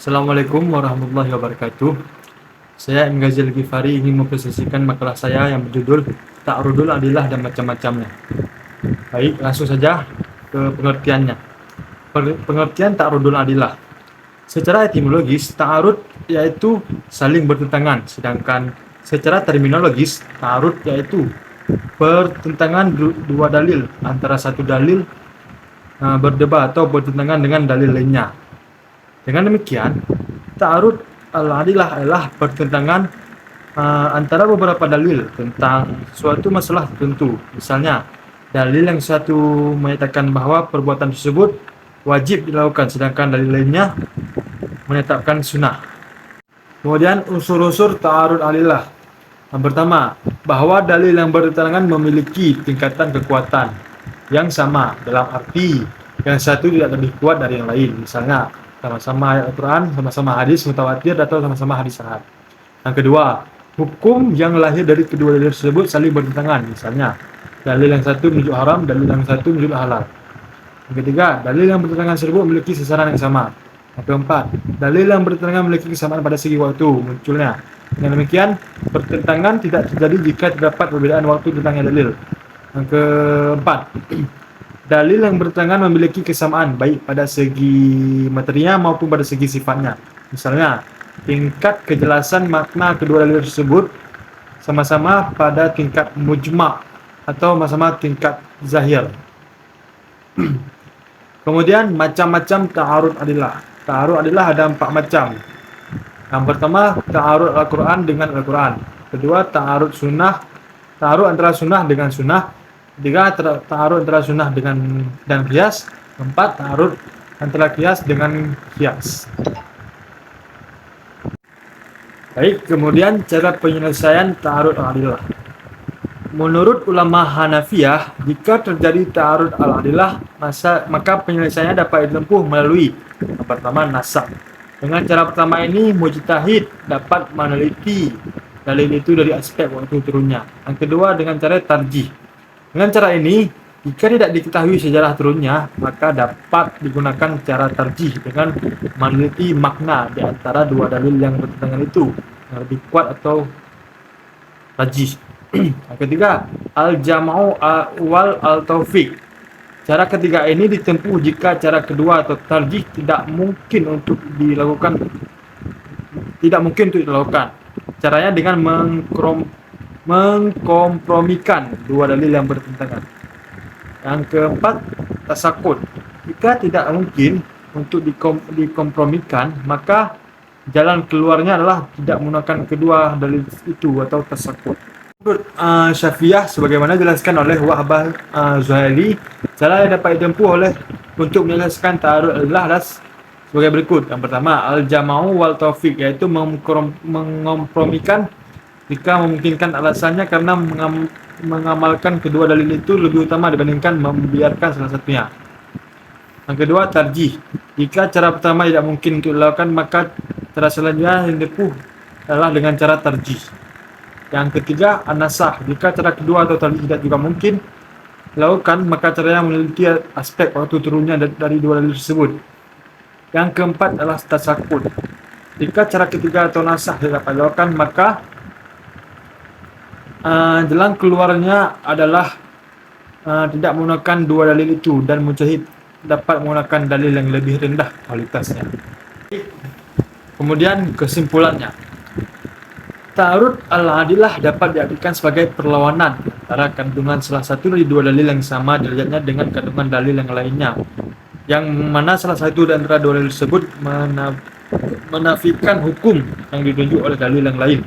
Assalamualaikum warahmatullahi wabarakatuh. Saya M. Ghazil Ghifari ingin mempresentasikan makalah saya yang berjudul Ta'arudul Adillah dan Macam-Macamnya. Baik, langsung saja ke pengertiannya. Pengertian Ta'arudul Adillah. Secara etimologis, ta'arud yaitu saling bertentangan, sedangkan secara terminologis, ta'arud yaitu pertentangan dua dalil antara satu dalil berdebat atau bertentangan dengan dalil lainnya. Dengan demikian, ta'arud al-adillah adalah pertentangan antara beberapa dalil tentang suatu masalah tertentu. Misalnya, dalil yang satu menyatakan bahwa perbuatan tersebut wajib dilakukan, sedangkan dalil lainnya menetapkan sunnah. Kemudian unsur-unsur ta'arud al-adillah. Yang pertama, bahwa dalil yang bertentangan memiliki tingkatan kekuatan yang sama, dalam arti yang satu tidak lebih kuat dari yang lain. Misalnya, sama-sama ayat Al-Quran, sama-sama hadis mutawatir, atau sama-sama hadis ahad. Yang kedua, hukum yang lahir dari kedua dalil tersebut saling bertentangan. Misalnya, dalil yang satu menunjuk haram, dalil yang satu menunjuk halal. Yang ketiga, dalil yang bertentangan tersebut memiliki sasaran yang sama. Yang keempat, dalil yang bertentangan memiliki kesamaan pada segi waktu munculnya. Dengan demikian, pertentangan tidak terjadi jika terdapat perbedaan waktu tentang dalil. Yang keempat, dalil yang bertentangan memiliki kesamaan baik pada segi materinya maupun pada segi sifatnya. Misalnya, tingkat kejelasan makna kedua dalil tersebut sama-sama pada tingkat mujma' atau sama-sama tingkat zahir. Kemudian macam-macam ta'arud adillah. Ta'arud adillah ada 4 macam. Yang pertama, ta'arud Al-Quran dengan Al-Quran. Kedua, ta'arud sunnah, ta'arud antara sunnah dengan sunnah. Ketiga, ta'arud antara sunnah dan qiyas. Keempat, ta'arud antara qiyas dengan qiyas. Baik, kemudian cara penyelesaian ta'arud al-adillah. Menurut ulama Hanafiyah, jika terjadi ta'arud al-adillah, maka penyelesaiannya dapat ditempuh melalui yang pertama, nasakh. Dengan cara pertama ini, mujtahid dapat meneliti dalil itu dari aspek waktu turunnya. Yang kedua, dengan cara tarjih. Dengan cara ini, jika tidak diketahui sejarah turunnya, maka dapat digunakan cara tarjih dengan meneliti makna di antara dua dalil yang bertentangan itu, yang lebih kuat atau rajih. Yang ketiga, al-jam'u wal al-taufiq. Cara ketiga ini ditempuh jika cara kedua atau tarjih tidak mungkin untuk dilakukan. Caranya dengan mengkompromikan dua dalil yang bertentangan. Yang keempat, tasakut. Jika tidak mungkin untuk dikompromikan, maka jalan keluarnya adalah tidak menggunakan kedua dalil itu atau tasakut. Menurut Syafi'iyah, sebagaimana dijelaskan oleh Wahbah Zuhaili, cara yang dapat ditempuh untuk menyelesaikan ta'arud adalah sebagai berikut. Yang pertama, al-jam'u wal taufiq, yaitu mengkompromikan jika memungkinkan, alasannya karena mengamalkan kedua dalil itu lebih utama dibandingkan membiarkan salah satunya. Yang kedua, tarjih. Jika cara pertama tidak mungkin untuk dilakukan, maka cara selanjutnya yang ditempuh adalah dengan cara tarjih. Yang ketiga, an-nasakh. Jika cara kedua atau tarjih tidak juga mungkin dilakukan, maka caranya meneliti aspek waktu turunnya dari dua dalil tersebut. Yang keempat adalah tasakut. Jika cara ketiga atau nasakh tidak dapat dilakukan, maka jalan keluarnya adalah tidak menggunakan dua dalil itu, dan mujtahid dapat menggunakan dalil yang lebih rendah kualitasnya. Kemudian kesimpulannya, ta'arud al-adillah dapat diartikan sebagai perlawanan antara kandungan salah satu dari dua dalil yang sama derajatnya dengan kandungan dalil yang lainnya, yang mana salah satu dari antara dua dalil tersebut menafikan hukum yang ditunjuk oleh dalil yang lain.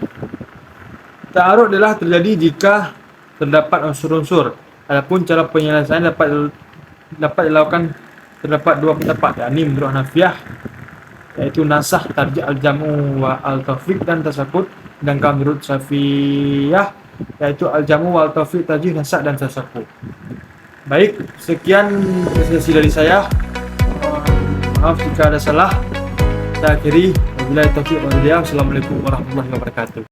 Ta'arud adalah terjadi jika terdapat unsur-unsur. Adapun cara penyelesaian dapat dilakukan, terdapat dua pendapat, yakni menurut Hanafiyah yaitu nasakh, tarjih, al-jam'u wa al-taufiq, dan tasakut. Sedangkan menurut Syafi'iyah yaitu al-jam'u wa al-taufiq, tarjih, nasakh, dan tasakut. Baik, sekian presentasi dari saya. Maaf jika ada salah. Saya akhiri. Wabillahi taufiq wal hidayah. Assalamualaikum warahmatullahi wabarakatuh.